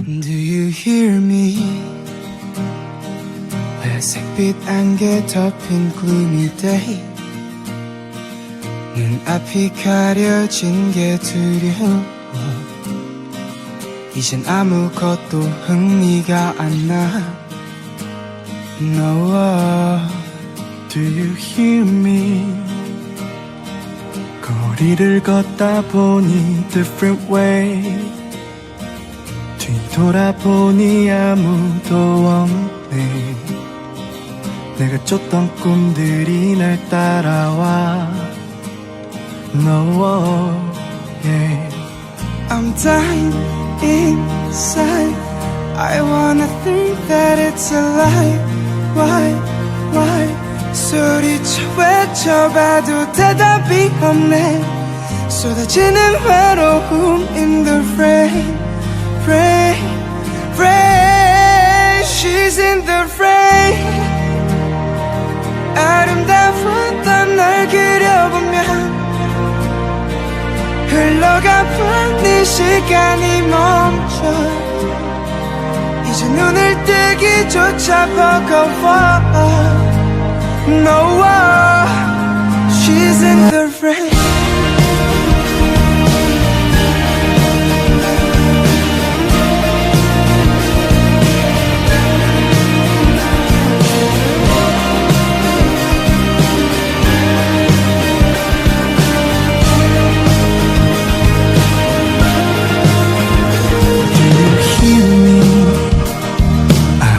Do you hear me? 회색빛 안개 덮인 gloomy day 눈앞이 가려진 게 두려워 이젠 아무것도 흥미가 안 나 No Do you hear me? 거리를 걷다 보니 different way 뒤돌아보니 아무도 없네 내가 쫓던 꿈들이 날 따라와 No yeah. I'm dying inside I wanna think that it's a lie Why 소리쳐 외쳐봐도 대답이 없네 쏟아지는 외로움 in the rain She's in the rain 아름다웠던 날 그려보면 흘러가버린 시간이 멈춰 이제 눈을 뜨기조차 버거워 No, she's in